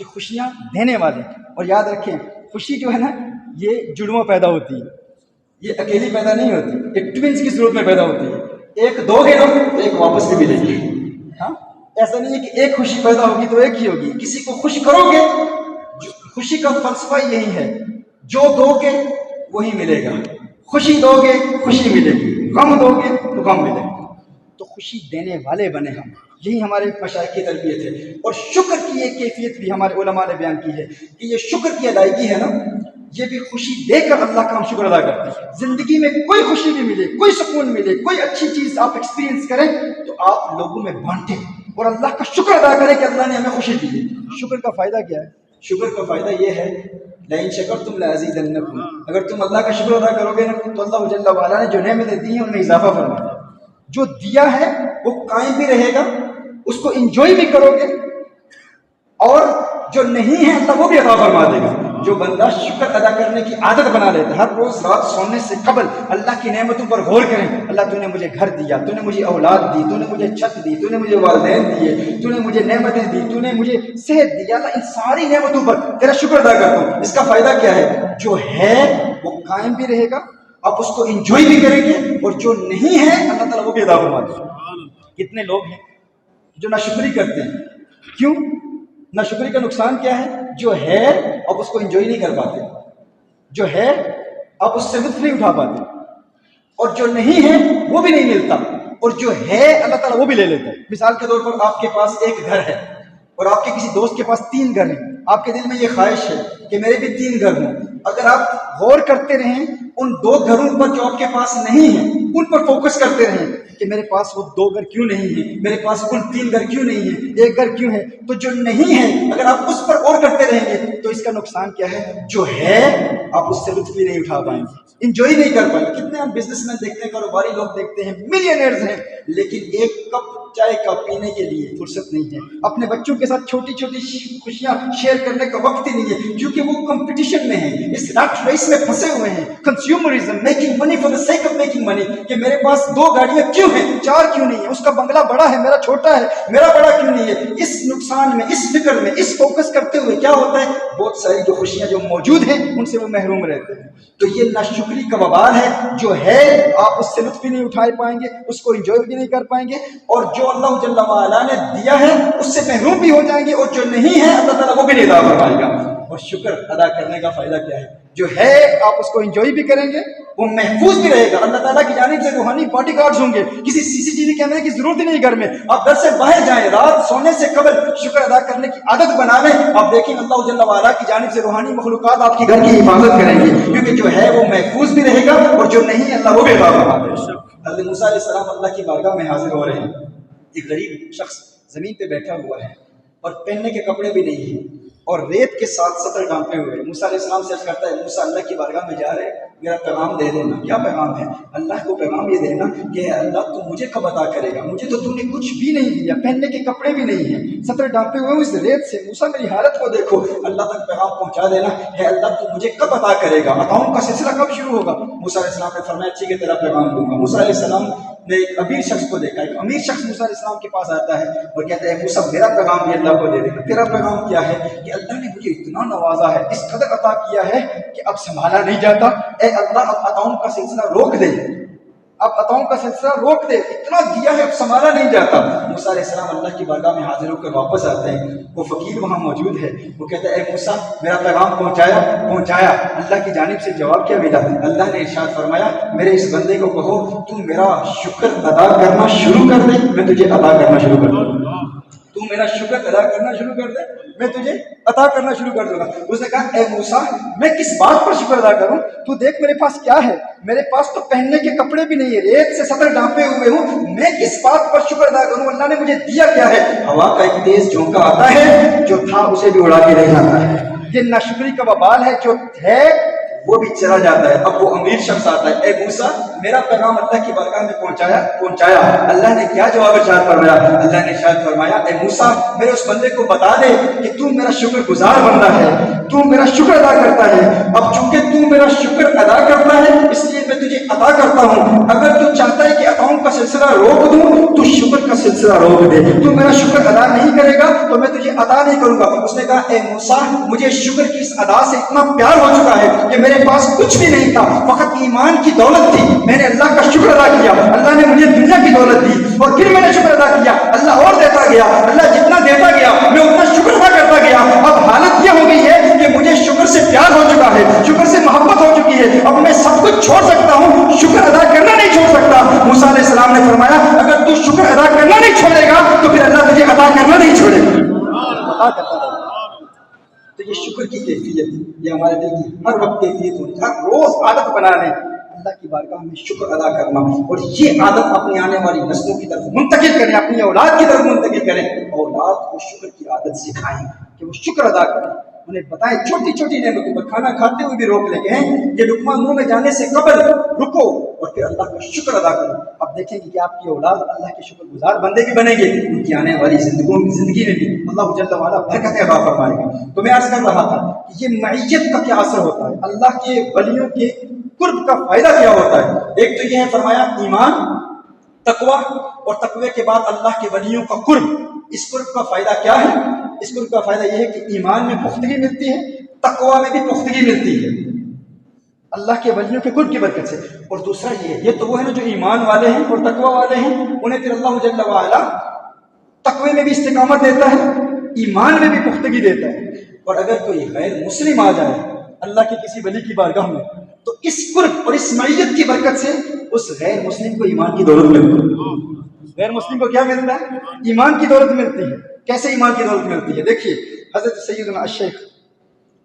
کہ خوشیاں دینے والے. اور یاد رکھیں خوشی جو ہے نا یہ جڑواں پیدا ہوتی ہے, یہ اکیلی پیدا نہیں ہوتی, یہ ٹوینس کی صورت میں پیدا ہوتی ہے. ایک دو گے نا تو ایک واپس بھی ملے گی. ہاں ایسا نہیں ہے کہ ایک خوشی پیدا ہوگی تو ایک ہی ہوگی. کسی کو خوش کرو گے, خوشی کا فلسفہ یہی ہے, جو دو گے وہی ملے گا. خوشی دو گے خوشی ملے گی, غم دو گے تو غم ملے گا. تو خوشی دینے والے بنے ہم, یہی ہمارے مشائخ کی تربیت ہے. اور شکر کی ایک کیفیت بھی ہمارے علماء نے بیان کی ہے کہ یہ شکر کی ادائیگی ہے نا, یہ بھی خوشی دے کر اللہ کا ہم شکر ادا کرتے ہیں. زندگی میں کوئی خوشی بھی ملے, کوئی سکون ملے, کوئی اچھی چیز آپ ایکسپیرینس کریں تو آپ لوگوں میں بانٹیں اور اللہ کا شکر ادا کریں کہ اللہ نے ہمیں خوشی دی ہے. شکر کا فائدہ کیا ہے؟ شکر کا فائدہ یہ ہے لئن شکرتم لازیدنکم, اگر تم اللہ کا شکر ادا کرو گے نا تو اللہ جل وعلا نے جو نعمتیں دی ہیں ان میں اضافہ فرمایا. جو دیا ہے وہ قائم بھی رہے گا, اس کو انجوائے بھی کرو گے, اور جو نہیں ہے اللہ وہ بھی عطا فرما دے گا. جو بندہ شکر ادا کرنے کی عادت بنا لیتا ہے, ہر روز رات سونے سے قبل اللہ کی نعمتوں پر غور کریں. اللہ تو نے مجھے گھر دیا, تو نے مجھے اولاد دی, تو نے مجھے چھت دی, تو نے مجھے والدین دیے, تو نے مجھے نعمتیں دی, تو نے مجھے صحت دی. اللہ ان ساری نعمتوں پر تیرا شکر ادا کرتا ہوں. اس کا فائدہ کیا ہے؟ جو ہے وہ قائم بھی رہے گا, آپ اس کو انجوائے بھی کریں گے, اور جو نہیں ہے اللہ تعالیٰ وہ بھی عطا فرما دے گا. کتنے لوگ ہیں جو ناشکری کرتے ہیں؟ کیوں؟ ناشکری کا نقصان کیا ہے؟ جو ہے آپ اس کو انجوائے نہیں کر پاتے, جو ہے آپ اس سے لطف نہیں اٹھا پاتے, اور جو نہیں ہے وہ بھی نہیں ملتا, اور جو ہے اللہ تعالیٰ وہ بھی لے لیتا ہے. مثال کے طور پر آپ کے پاس ایک گھر ہے اور آپ کے کسی دوست کے پاس 3 گھر ہیں. آپ کے دل میں یہ خواہش ہے کہ میرے بھی 3 گھر ہوں. اگر آپ غور کرتے رہیں ان 2 گھروں پر جو آپ کے پاس نہیں ہیں, ان پر فوکس کرتے رہیں کہ میرے پاس وہ 2 گھر کیوں نہیں ہیں, میرے پاس کل 3 گھر کیوں نہیں ہیں, 1 گھر کیوں ہے, تو جو نہیں ہے اگر آپ اس پر غور کرتے رہیں گے تو اس کا نقصان کیا ہے؟ جو ہے آپ اس سے لطف بھی نہیں اٹھا پائیں گے, انجوائے نہیں کر پائیں گے. کتنے ہم بزنس مین دیکھتے ہیں, کاروباری لوگ دیکھتے ہیں, ملینئرز ہیں, لیکن ایک کپ چائے کا پینے کے لیے فرصت نہیں ہے. اپنے بچوں کے ساتھ چھوٹی چھوٹی خوشیاں شیئر کرنے کا وقت ہی نہیں ہے, کیونکہ وہ کمپٹیشن میں ہیں, اس رٹ ریس میں پھنسے ہوئے ہیں. Consumerism, making money for the sake of making money, کہ میرے پاس 2 گاڑیاں کیوں ہیں, 4 کیوں نہیں ہے, اس کا بنگلہ بڑا ہے میرا چھوٹا ہے, میرا بڑا کیوں نہیں ہے. اس نقصان میں, اس فکر میں, اس فوکس کرتے ہوئے کیا ہوتا ہے, بہت ساری جو خوشیاں جو موجود ہیں ان سے وہ محروم رہتے ہیں. تو یہ ناشکری کا وبال ہے. جو ہے آپ اس سے لطف بھی نہیں اٹھا پائیں گے, اس کو انجوائے بھی نہیں کر پائیں گے, اور جو اللہ جل وعلا نے دیا ہے اس سے محروم بھی ہو جائیں گے, اور جو نہیں ہے اللہ تعالیٰ وہ بھی نہیں عطا فرمائے گا. اور شکر ادا کرنے کا فائدہ کیا ہے؟ جو ہے آپ اس کو انجوائے بھی کریں گے, وہ محفوظ بھی رہے گا. اللہ تعالیٰ کی جانب سے روحانی باڈی گارڈز ہوں گے, کسی CCTV کیمرے کی ضرورت ہی نہیں گھر میں. آپ گھر سے باہر جائیں, رات سونے سے قبل شکر ادا کرنے کی عادت بنا لیں, آپ دیکھیں اللہ جل وعلا کی جانب سے روحانی مخلوقات آپ کے گھر کی حفاظت کریں گے, کیونکہ جو ہے وہ محفوظ بھی رہے گا, اور جو نہیں اللہ وہ بھی عطا فرما دے گا. حضرت موسیٰ علیہ السلام اللہ کی بارگاہ میں حاضر ہو رہے ہیں. ایک غریب شخص زمین پہ بیٹھا ہوا ہے اور پہننے کے کپڑے بھی نہیں ہیں, اور ریت کے ساتھ سطر ڈانپے ہوئے. موسیٰ علیہ السلام سے عرض کرتا ہے, موسیٰ اللہ کی بارگاہ میں جا رہے, میرا پیغام دے دینا. کیا پیغام ہے؟ اللہ کو پیغام یہ دینا کہ اللہ تو مجھے کب عطا کرے گا, مجھے تو نے کچھ بھی نہیں دیا, پہننے کے کپڑے بھی نہیں ہیں, سطر ڈانپے ہوئے ہوں اس ریت سے. موسیٰ میری حالت کو دیکھو, اللہ تک پیغام پہنچا دینا ہے, اللہ تو مجھے کب عطا کرے گا, عطاؤں کا سلسلہ کب شروع ہوگا. موسیٰ علیہ السلام نے فرمایا ٹھیک ہے تیرا پیغام دوں گا. موسیٰ علیہ السلام نے ایک امیر شخص کو دیکھا, ایک امیر شخص موسیٰ علیہ السلام کے پاس آتا ہے اور کہتا ہے موسیٰ میرا پیغام بھی اللہ کو دے دینا. تیرا پیغام کیا ہے؟ کہ اللہ نے مجھے اتنا نوازا ہے, اس قدر عطا کیا ہے کہ اب سنبھالا نہیں جاتا. اے اللہ اب عطاؤں کا سلسلہ روک دے, اب عطاؤں کا سلسلہ روک دے, اتنا دیا ہے اب سنبھالا نہیں جاتا. موسیٰ علیہ السلام اللہ کی بارگاہ میں حاضر ہو کر واپس آتے ہیں. وہ فقیر وہاں موجود ہے, وہ کہتا ہے اے موسیٰ میرا پیغام پہنچایا. اللہ کی جانب سے جواب کیا ملا؟ اللہ نے ارشاد فرمایا میرے اس بندے کو کہو تم میرا شکر ادا کرنا شروع کر دے, میں تجھے عطا کرنا شروع کر دوں گا. تو میرا شکر ادا کرنا شروع کر دے, میں تجھے عطا کرنا شروع کر دوں گا. اس نے کہا اے موسیٰ میں کس بات پر شکر ادا کروں, تو دیکھ میرے پاس کیا ہے, میرے پاس تو پہننے کے کپڑے بھی نہیں ہے, ریت سے سطر ڈانپے ہوئے ہوں, میں کس بات پر شکر ادا کروں, اللہ نے مجھے دیا کیا ہے. ہوا کا ایک تیز جھونکا آتا ہے, جو تھا اسے بھی اڑا کے لے جاتا ہے. یہ ناشکری کا وبال ہے. جو ہے وہ بھی چلا جاتا ہے. اب وہ امیر شخص آتا ہے, اے موسیٰ میرا پیغام اللہ کی بارگاہ میں پہنچایا. اللہ نے کیا جواب ارشاد فرمایا؟ اللہ نے ارشاد فرمایا اے موسیٰ میرے اس بندے کو بتا دے کہ تو میرا شکر گزار بندہ ہے, تو میرا شکر ادا کرتا ہے. اب چونکہ تو میرا شکر ادا کرتا ہے اس لیے میں تجھے عطا کرتا ہوں. اگر تو چاہتا ہے کہ عطاؤں کا سلسلہ روک دوں تو شکر کا سلسلہ روک دے. تو میرا شکر ادا نہیں کرے گا تو میں تجھے عطا نہیں کروں گا. اس نے کہا اے موسیٰ مجھے شکر کی اس ادا سے اتنا پیار ہو چکا ہے کہ میرے پاس کچھ بھی نہیں تھا, فقط ایمان کی دولت تھی. میں نے اللہ کا شکر ادا کیا, اللہ نے مجھے دنیا کی دولت دی, اور پھر میں نے شکر ادا کیا, اللہ اور دیتا گیا, اللہ جتنا دیتا گیا میں اتنا شکر ادا کرتا گیا. اب حالت یہ ہو گئی ہے کہ مجھے شکر سے پیار ہو چکا ہے, شکر سے محبت ہو چکی ہے, اب میں سب کچھ چھوڑ سکتا ہوں, شکر ادا کرنا نہیں چھوڑ سکتا. موسیٰ علیہ السلام نے فرمایا اگر تو شکر ادا کرنا نہیں چھوڑے گا تو پھر اللہ تجھے عطا کرنا نہیں چھوڑے گا. عطا کرتا رہے. تو یہ شکر کی کیفیت, یہ ہمارے دل کی ہر وقت کیفیت ہونی, ہر روز عادت بنا لیں اللہ کی بارگاہ میں شکر ادا کرنا, اور یہ عادت اپنی آنے والی نسلوں کی طرف منتقل کریں, اپنی اولاد کی طرف منتقل کریں. اولاد کو شکر کی عادت سکھائیں کہ وہ شکر ادا کریں, انہیں بتائیں چھوٹی چھوٹی نعمتوں پر. کھانا کھاتے ہوئے بھی روک لیں گے, یہ لقمہ منہ میں جانے سے قبل رکو اور پھر اللہ کا شکر ادا کرو. اب دیکھیں گے کہ آپ کی اولاد اللہ کے شکر گزار بندے بھی بنے گی, ان کی آنے والی زندگی میں بھی اللہ جل وعلا برکتیں عطا فرمائے گا. تو میں عرض کر رہا تھا کہ یہ معیت کا کیا اثر ہوتا ہے, اللہ کے ولیوں کے قرب کا فائدہ کیا ہوتا ہے. ایک تو یہ ہے فرمایا ایمان, تقوی, اور تقوی کے بعد اللہ کے ولیوں کا قرب. اس قرب کا فائدہ کیا ہے؟ اس قرب کا فائدہ یہ ہے کہ ایمان میں پختگی ملتی ہے, تقوی میں بھی پختگی ملتی ہے اللہ کے ولیوں کے قرب کی برکت سے. اور دوسرا یہ تو وہ ہے نا جو ایمان والے ہیں اور تقوی والے ہیں, انہیں پھر اللہ جل وعلا تقوی میں بھی استقامت دیتا ہے, ایمان میں بھی پختگی دیتا ہے. اور اگر کوئی غیر مسلم آ جائے اللہ کے کسی ولی کی بارگاہ میں تو اس قرب اور اس معیت کی برکت سے اس غیر مسلم کو ایمان کی دولت ملتی ہے. غیر مسلم کو کیا ملتا ہے؟ ایمان کی دولت ملتی ہے. کیسے ایمان کی دولت ملتی ہے؟ دیکھیے حضرت سیدنا الشیخ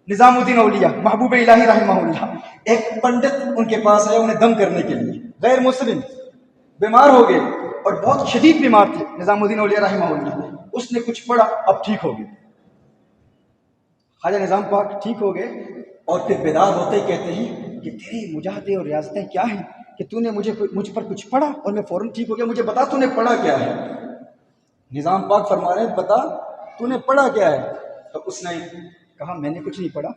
نظام الدین اولیاء محبوب الہی رحمہ اللہ, ایک پنڈت ان کے پاس آئے انہیں دم کرنے کے لیے, غیر مسلم بیمار ہو گئے اور بہت شدید بیمار تھے نظام الدین اولیاء رحمہ اللہ. اس نے کچھ پڑھا, اب ٹھیک ہو گئے, خواجہ نظام پاک ٹھیک ہو گئے, اور پھر بیدار ہوتے ہی کہتے ہیں کہ تیری مجاہدیں اور ریاضتیں کیا ہیں کہ تو نے مجھ پر کچھ پڑھا اور میں فوراً ٹھیک ہو گیا, مجھے بتا تو نے پڑھا کیا ہے. نظام پاک فرما رہے ہیں بتا تو نے پڑھا کیا ہے. تو اس نے کہا میں نے کچھ نہیں پڑھا,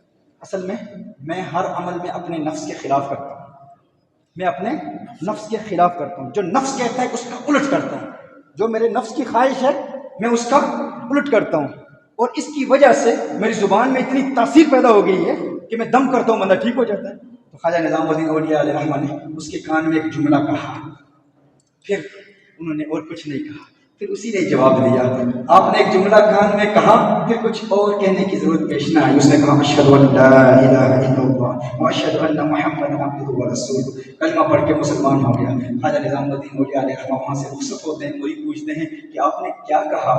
اصل میں ہر عمل میں اپنے نفس کے خلاف کرتا ہوں, میں اپنے نفس کے خلاف کرتا ہوں, جو نفس کہتا ہے اس کا الٹ کرتا ہوں, جو میرے نفس کی خواہش ہے میں اس کا الٹ کرتا ہوں, اور اس کی وجہ سے میری زبان میں اتنی تاثیر پیدا ہو گئی ہے کہ میں دم کرتا ہوں بندہ ٹھیک ہو جاتا ہے. تو خواجہ نظام الدین اولیاء علیہ رحمہ نے اس کے کان میں ایک جملہ کہا, پھر انہوں نے اور کچھ نہیں کہا, پھر اسی نے جواب دیا. آپ نے ایک جملہ کان میں کہا, پھر کچھ اور کہنے کی ضرورت پیش نہ آئی. اس نے کہا اشہد ان لا الہ الا اللہ واشہد ان محمدا عبدہ ورسولہ, کلمہ پڑھ کے مسلمان ہو گیا. خواجہ نظام الدین اولیاء علیہ رحمہ وہاں سے رخصت ہوتے ہیں, وہی پوچھتے ہیں کہ آپ نے کیا کہا؟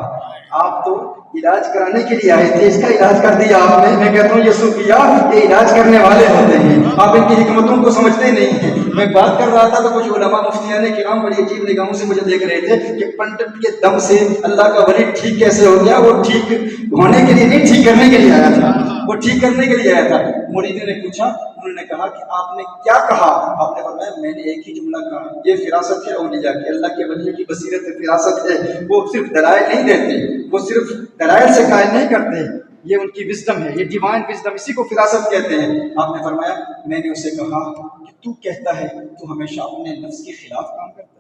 آپ تو علاج کرانے کے لیے آئے تھے, اس کا علاج کر دیا آپ نے. میں کہتا ہوں یہ صوفیاء یہ علاج کرنے والے ہوتے ہیں, آپ ان کی حکمتوں کو سمجھتے نہیں ہیں. میں بات کر رہا تھا تو کچھ علماء مفتیان کرام بڑی عجیب نگاہوں سے مجھے دیکھ رہے تھے کہ پنڈت کے دم سے اللہ کا ولی ٹھیک کیسے ہو گیا. وہ ٹھیک ہونے کے لیے نہیں, ٹھیک کرنے کے لیے آیا تھا, وہ ٹھیک کرنے کے لیے آیا تھا. مریدوں نے پوچھا, انہوں نے کہا کہ آپ نے کیا کہا؟ آپ نے فرمایا میں نے ایک ہی جملہ کہا, یہ فراست ہے اولیاء کی, اللہ کے ولی کی بصیرت فراست ہے. وہ صرف دلائل نہیں دیتے, وہ صرف دلائل سے قائل نہیں کرتے, یہ ان کی وزڈم ہے, یہ ڈیوائن وزڈم, اسی کو فراست کہتے ہیں. آپ نے فرمایا میں نے اسے کہا کہ تو کہتا ہے تو ہمیشہ اپنے نفس کے خلاف کام کرتا ہے,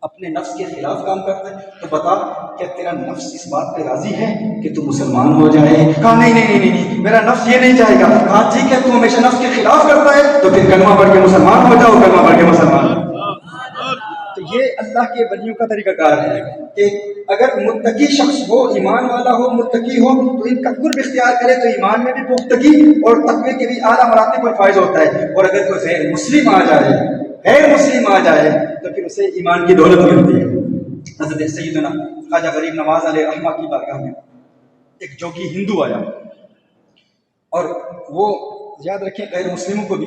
اپنے نفس کے خلاف کام کرتا ہے, تو بتا کیا تیرا نفس اس بات پہ راضی ہے کہ تو مسلمان ہو جائے؟ کہا نہیں, میرا نفس یہ نہیں چاہے گا. کہا ٹھیک ہے, تو ہمیشہ نفس کے خلاف کرتا ہے تو پھر کلمہ پڑھ کے مسلمان ہو جاؤ, کلمہ پڑھ کے مسلمان. تو یہ اللہ کے ولیوں کا طریقہ کار ہے کہ اگر متقی شخص ہو, ایمان والا ہو, متقی ہو, تو ان کا قرب اختیار کرے تو ایمان میں بھی پختگی اور تقوی کے بھی اعلیٰ مراتب پر فائز ہوتا ہے. اور اگر کوئی غیر مسلم آ جائے تو پھر اسے ایمان کی دولت ملتی ہے. حضرت سیدنا خواجہ غریب نواز علیہ رحمہ کی بارگاہ میں ایک جوگی ہندو آیا, اور وہ یاد رکھیں غیر مسلموں کو بھی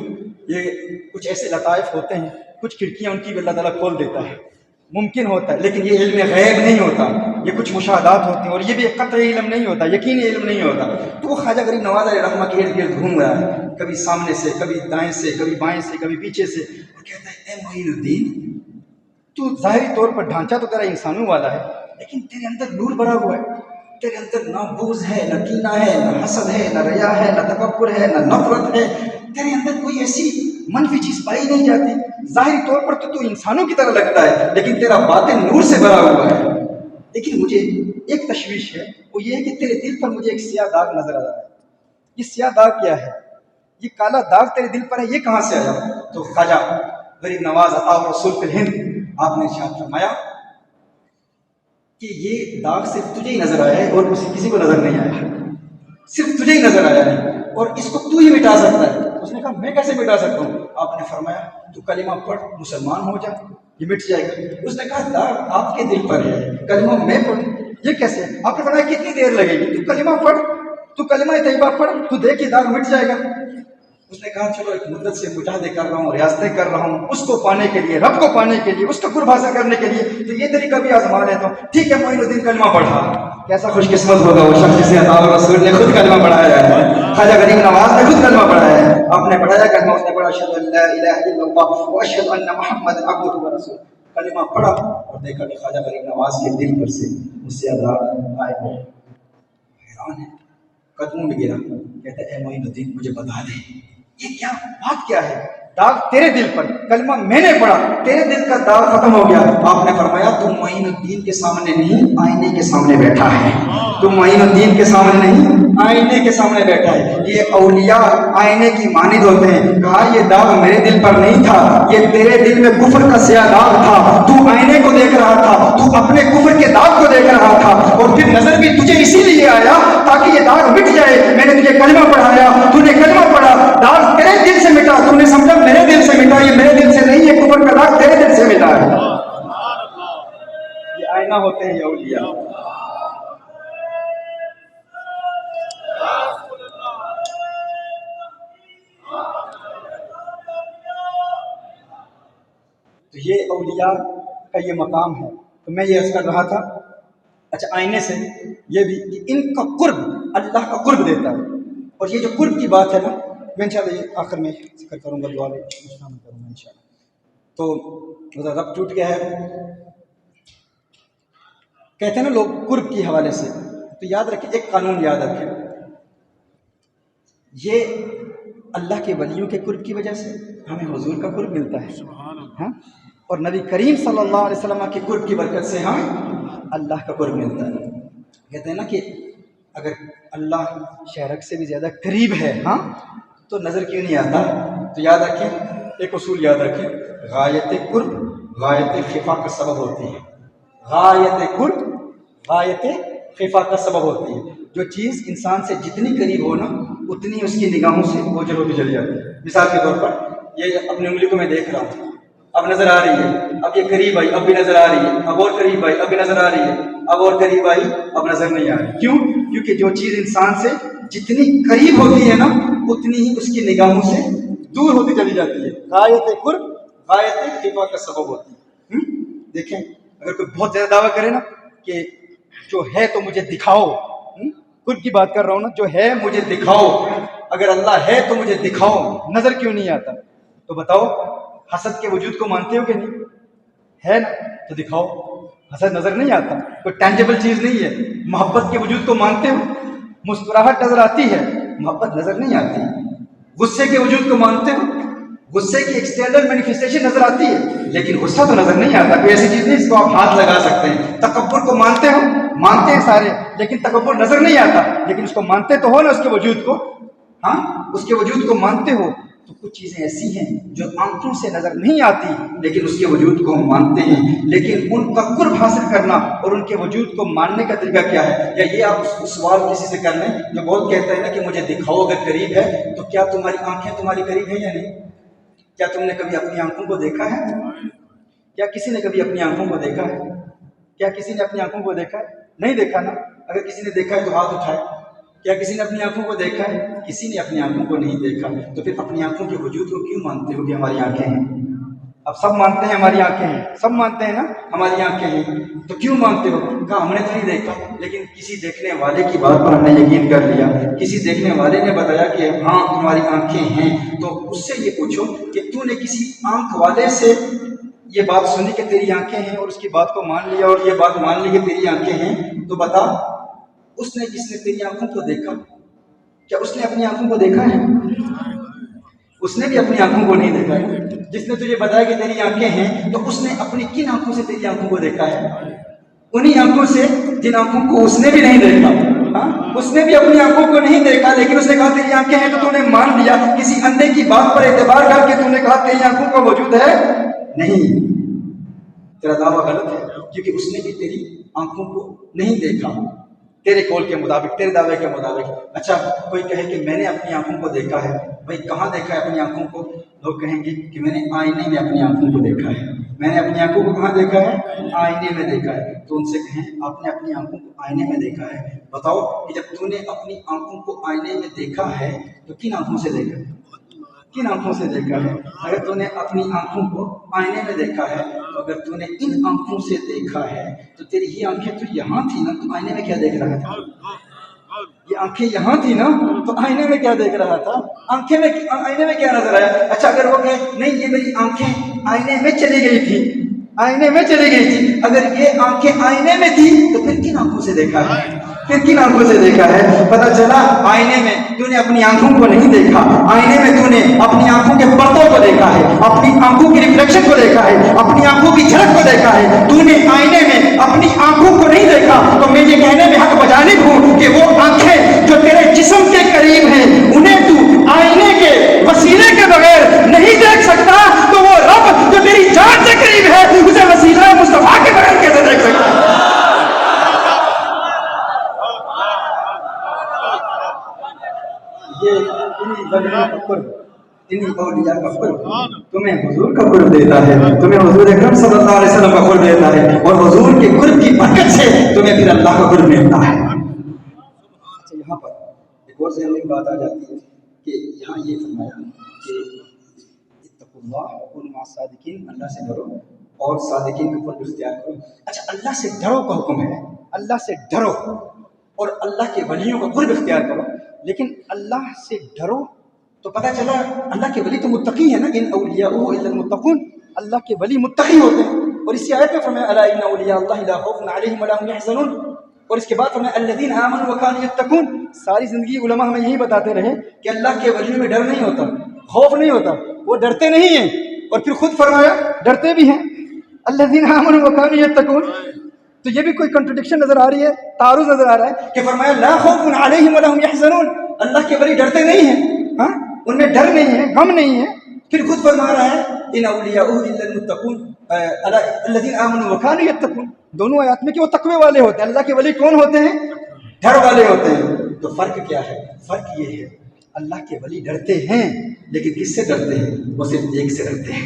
یہ کچھ ایسے لطائف ہوتے ہیں, کچھ کھڑکیاں ان کی بھی اللہ تعالیٰ کھول دیتا ہے, ممکن ہوتا ہے, لیکن یہ علم غیب نہیں ہوتا. یہ کچھ مشاہدات ہوتے ہیں، اور یہ بھی قطعی علم نہیں ہوتا، یقینی علم نہیں ہوتا. تو وہ خواجہ غریب نواز علیہ رحمہ کے ارد گرد گھوم رہا ہے، کبھی سامنے سے، کبھی دائیں سے، کبھی بائیں سے، کبھی پیچھے سے، اور کہتا ہے اے معین الدین، تو ظاہری طور پر ڈھانچہ تو تیرا انسانوں والا ہے، لیکن تیرے اندر نور بھرا ہوا ہے. تیرے اندر نہ بغض ہے، نہ کینہ ہے، نہ حسد ہے، نہ ریا ہے، نہ تکبر ہے، نہ نفرت ہے. تیرے اندر کوئی ایسی منفی چیز پائی نہیں جاتی. ظاہری طور پر تو انسانوں کی طرح لگتا ہے، لیکن تیرا باطن نور سے بھرا ہوا ہے. لیکن مجھے ایک تشویش ہے، وہ یہ ہے کہ تیرے دل پر مجھے ایک سیاہ داغ نظر آ رہا ہے. یہ سیاہ داغ کیا ہے؟ یہ کالا داغ تیرے دل پر ہے، یہ کہاں سے آیا؟ تو خواجہ غریب نواز عطا رسول فی الہند آپ نے ارشاد فرمایا کہ یہ داغ صرف تجھے ہی نظر آیا ہے اور کسی کو نظر نہیں آیا، صرف تجھے ہی نظر آیا ہے، اور اس کو تو ہی مٹا سکتا ہے. اس نے کہا میں کیسے مٹا سکتا ہوں؟ آپ نے فرمایا تو کلمہ پڑھ، مسلمان ہو جا، یہ مٹ جائے گا. اس نے کہا داغ آپ کے دل پر ہے، کلمہ میں پڑھوں، یہ کیسے؟ آپ نے فرمایا کتنی دیر لگے گی؟ تو کلمہ پڑھ، تو کلمہ طیبہ پڑھ، تو دیکھ یہ داغ مٹ جائے گا. اس نے کہا چلو ایک مدت سے مجاہدے کر رہا ہوں، ریاستیں کر رہا ہوں، اس کو پانے کے لیے، رب کو پانے کے لیے، اس کا قرب حاصل کرنے کے لیے، تو یہ طریقہ بھی آزما لیتا ہوں. ٹھیک ہے معین الدین کلمہ پڑھا. کیسا خوش قسمت ہوگا وہ شخص جسے عطا رسول نے خود کلمہ پڑھایا ہے، خواجہ غریب نواز نے خود کلمہ پڑھایا ہے. آپ نے پڑھایا کلمہ، اس نے پڑھا اشہد ان لا الہ الا اللہ واشہد ان محمد عبدہ ورسولہ. کلمہ پڑھا اور دیکھا کہ خواجہ غریب نواز کے دل پر سے اس سے داغ غائب ہو. حیران ہے، قدموں میں گرا، کہتا ہے اے معین الدین مجھے بتا دے یہ کیا بات کیا ہے؟ داغ تیرے دل پر، کلمہ میں نے پڑھا، تیرے دل کا داغ ختم ہو گیا. آپ نے فرمایا تم معین الدین کے سامنے نہیں آئینے کے سامنے بیٹھا ہے. تم معین الدین کے سامنے نہیں آئینے کے سامنے بیٹھا ہے. یہ اولیاء آئینے کی مانند ہوتے ہیں. کہا یہ داغ میرے دل پر نہیں تھا، یہ تیرے دل میں کفر کا سیاہ داغ تھا. تو آئینے کو دیکھ رہا تھا، تو اپنے کفر کے داغ کو دیکھ رہا تھا، اور پھر نظر بھی تجھے اسی لیے آیا تاکہ یہ داغ مٹ جائے. میں نے تجھے کلمہ پڑھایا، تو نے کلمہ پڑھا، داغ تیرے دل سے مٹا. تم نے سمجھا میرے دل سے مٹا، یہ میرے دل سے نہیں، یہ کفر کا داغ تیرے دل سے مٹا ہے. یہ آئینہ ہوتے ہیں یہ اولیاء. تو یہ اولیاء کا یہ مقام ہے. تو میں یہ عرض کر رہا تھا، اچھا آئینے سے یہ بھی کہ ان کا قرب اللہ کا قرب دیتا ہے. اور یہ جو قرب کی بات ہے نا، میں انشاءاللہ یہ آخر میں ذکر کروں گا، دعا میں شامل کروں گا انشاءاللہ. تو رب ٹوٹ گیا ہے، کہتے ہیں نا لوگ قرب کے حوالے سے. تو یاد رکھیں، ایک قانون یاد رکھیں، یہ اللہ کے ولیوں کے قرب کی وجہ سے ہمیں حضور کا قرب ملتا ہے، ہاں، اور نبی کریم صلی اللہ علیہ وسلم کے قرب کی برکت سے ہمیں اللہ کا قرب ملتا ہے. کہتے ہیں نا کہ اگر اللہ شہرک سے بھی زیادہ قریب ہے، ہاں، تو نظر کیوں نہیں آتا؟ تو یاد رکھیں، ایک اصول یاد رکھیں، غایت قرب غایت خفا کا سبب ہوتی ہے. غایت قرب غایت خفا کا سبب ہوتی ہے. جو چیز انسان سے جتنی قریب ہو نا، اتنی اس کی نگاہوں سے اوجھل ہوتی چلی جاتی ہے. مثال کے طور پر یہ اپنی انگلی کو میں دیکھ رہا ہوں، اب نظر آ رہی ہے، اب یہ قریب آئی، اب بھی نظر آ رہی ہے، اب اور قریب آئی، اب بھی نظر آ رہی ہے، اب اور قریب آئی، اب نظر نہیں آ رہی. کیوں؟ کیونکہ جو چیز انسان سے جتنی قریب ہوتی ہے نا، اتنی ہی اس کی نگاہوں سے دور ہوتی چلی جاتی ہے. غایت قرب غایت خفا کا سبب ہوتی ہے. دیکھیں، اگر کوئی بہت زیادہ دعویٰ کرے نا کہ جو ہے تو مجھے دکھاؤ، قرب کی بات کر رہا ہوں نا، جو ہے مجھے دکھاؤ، اگر اللہ ہے تو مجھے دکھاؤ، نظر کیوں نہیں آتا؟ تو بتاؤ، حسد کے وجود کو مانتے ہو کہ نہیں؟ ہے نا، تو دکھاؤ. حسد نظر نہیں آتا، کوئی ٹینجیبل چیز نہیں ہے. محبت کے وجود کو مانتے ہو؟ مسکراہٹ نظر آتی ہے، محبت نظر نہیں آتی. غصے کے وجود کو مانتے ہو؟ غصے کی ایکسٹرنل مینیفیسٹیشن نظر آتی ہے، لیکن غصہ تو نظر نہیں آتا. کوئی ایسی چیز نہیں جس کو آپ ہاتھ لگا سکتے ہیں. تکبر کو مانتے ہو؟ مانتے ہیں سارے، لیکن تکبر نظر نہیں آتا، لیکن اس کو مانتے تو ہو نا، اس کے وجود کو، ہاں، اس کے وجود کو مانتے ہو. تو کچھ چیزیں ایسی ہیں جو آنکھوں سے نظر نہیں آتی، لیکن اس کے وجود کو ہم مانتے ہیں. لیکن ان کا قرب حاصل کرنا اور ان کے وجود کو ماننے کا طریقہ کیا ہے؟ یا یہ آپ سوال کسی سے کر لیں جو بہت کہتا ہے نا کہ مجھے دکھاؤ اگر قریب ہے، تو کیا تمہاری آنکھیں تمہاری قریب ہیں یا نہیں؟ کیا تم نے کبھی اپنی آنکھوں کو دیکھا ہے؟ کیا کسی نے کبھی اپنی آنکھوں کو دیکھا ہے؟ کیا کسی نے اپنی آنکھوں کو دیکھا ہے؟ نہیں دیکھا نا. اگر کسی نے دیکھا ہے تو ہاتھ اٹھائے. کیا کسی نے اپنی آنکھوں کو دیکھا ہے؟ کسی نے اپنی آنکھوں کو نہیں دیکھا. تو پھر اپنی آنکھوں کے وجود کو کیوں مانتے ہو کہ ہماری آنکھیں ہیں؟ اب سب مانتے ہیں ہماری آنکھیں ہیں، سب مانتے ہیں نا ہماری آنکھیں ہیں، تو کیوں مانتے ہو؟ کہا ہم نے تو نہیں دیکھا، لیکن کسی دیکھنے والے کی بات پر ہم نے یقین کر لیا، کسی دیکھنے والے نے بتایا کہ ہاں تمہاری آنکھیں ہیں، تو اس سے یہ پوچھو کہ تو نے کسی آنکھ والے سے یہ بات سنی کہ تیری آنکھیں ہیں اور اس کی بات کو مان لیا اور یہ بات مان لی کہ تیری آنکھیں ہیں، تو بتا اس نے جس نے تیری آنکھوں کو دیکھا، کیا اس نے اپنی آنکھوں کو دیکھا ہے؟ اس نے بھی اپنی آنکھوں کو نہیں دیکھا ہے۔ جس نے تجھے بتایا کہ تیری آنکھیں ہیں، تو اس نے اپنی کن آنکھوں سے تیری آنکھوں کو دیکھا ہے؟ انہی آنکھوں سے جن آنکھوں کو اس نے بھی نہیں دیکھا۔ ہاں، اس نے بھی اپنی آنکھوں کو نہیں دیکھا، لیکن اس نے کہا تیری آنکھیں ہیں، تو تو نے مان لیا۔ کسی اندھے کی بات پر اعتبار کر کے تو نے کہا تیری آنکھوں کا وجود ہے نہیں، تیرا دعویٰ غلط ہے، کیونکہ اس نے بھی تیری آنکھوں کو نہیں دیکھا تیرے قول کے مطابق، تیرے دعوے کے مطابق۔ اچھا کوئی کہے کہ میں نے اپنی آنکھوں کو دیکھا ہے، بھائی کہاں دیکھا ہے اپنی آنکھوں کو؟ لوگ کہیں گے کہ میں نے آئینے میں اپنی آنکھوں کو دیکھا ہے۔ میں نے اپنی آنکھوں کو کہاں دیکھا ہے؟ آئینے میں دیکھا ہے۔ تو ان سے کہیں آپ نے اپنی آنکھوں کو آئینے میں دیکھا ہے، بتاؤ کہ جب تو نے اپنی آنکھوں کو آئینے میں دیکھا ہے تو کن آنکھوں سے دیکھا ہے؟ کن آنکھوں سے دیکھا ہے؟ اگر تو نے اپنی آنکھوں کو آئینے میں دیکھا ہے، تو اگر تو نے ان آنکھوں سے دیکھا ہے تو تیری یہ آنکھیں تو یہاں تھی نا، تو آئینے میں کیا دیکھ رہا تھا؟ یہ آنکھیں یہاں تھی نا، تو آئینے میں کیا دیکھ رہا تھا؟ آئینے میں کیا نظر آیا؟ اچھا اگر وہ کہے نہیں یہ میری آنکھیں آئینے میں چلی گئی تھی، آئینے میں چلی گئی تھی، اگر یہ آنکھیں آئینے میں تھی تو پھر کن آنکھوں سے دیکھا ہے؟ پھر کن آنکھوں سے دیکھا ہے؟ پتہ چلا آئینے میں تو نے اپنی آنکھوں کو نہیں دیکھا، آئینے میں تو نے اپنی آنکھوں کے پردوں کو دیکھا ہے، اپنی آنکھوں کی ریفلیکشن کو دیکھا ہے، اپنی آنکھوں کی جھلک کو دیکھا ہے۔ تو نے آئینے میں اپنی آنکھوں کو نہیں دیکھا، تو میں یہ کہنے میں حق بجانب ہوں کہ وہ آنکھیں جو تیرے جسم کے قریب ہیں انہیں تو آئینے کے وسیلے کے بغیر نہیں دیکھ سکتا، تو وہ رب جو تیری جان سے قریب ہے اسے وسیلہ مصطفیٰ کے بغیر کیسے دیکھ سکتا ہے؟ یہ انہی ولیوں کا قرب، انہی اولیاء کا قرب تمہیں حضور کا قرب دیتا ہے، تمہیں حضور اکرم صلی اللہ علیہ وسلم کا قرب دیتا ہے، اور حضور کے قرب کی برکت سے تمہیں پھر اللہ کا قرب ملتا ہے۔ اچھا یہاں پر ایک اور ذہن میں بات آ جاتی ہے کہ یہاں یہ فرمایا کہ اتقوا اللہ وکونوا مع الصادقین، اللہ سے ڈرو اور صادقین کا قرب اختیار کرو۔ اچھا اللہ سے ڈرو کا حکم ہے، اللہ سے ڈرو اور اللہ کے ولیوں کا قرب اختیار کرو، لیکن اللہ سے ڈرو تو پتہ چلا اللہ کے ولی تو متقی ہیں نا، ان اولیاء الا المتقون، اللہ کے ولی متقی ہوتے ہیں۔ اور اسی آیت میں فرمایا الا ان اولیاء اللہ لا خوف علیہم ولا هم يحزنون، اور اس کے بعد فرمایا الذین آمنوا وكانوا يتقون۔ ساری زندگی علماء ہمیں یہی بتاتے رہے کہ اللہ کے ولیوں میں ڈر نہیں ہوتا، خوف نہیں ہوتا، وہ ڈرتے نہیں ہیں، اور پھر خود فرمایا ڈرتے بھی ہیں، الذین آمنوا وكانوا يتقون۔ تو یہ بھی کوئی کنٹرڈکشن نظر آ رہی ہے، تعارض نظر آ رہا ہے کہ فرمایا لا خوف علیہم ولا هم يحزنون، اللہ کے ولی ڈرتے نہیں ہیں، ہاں ان میں ڈر نہیں ہے، غم نہیں ہے، پھر خود فرما رہا ہے ان اولیاء الا المتقون الذین آمنوا وكانوا يتقون، دونوں آیات میں کہ وہ تقوی والے ہوتے ہیں۔ اللہ کے ولی کون ہوتے ہیں؟ ڈر والے ہوتے ہیں۔ تو فرق کیا ہے؟ فرق یہ ہے اللہ کے ولی ڈرتے ہیں، لیکن کس سے ڈرتے ہیں؟ وہ صرف ایک سے ڈرتے ہیں،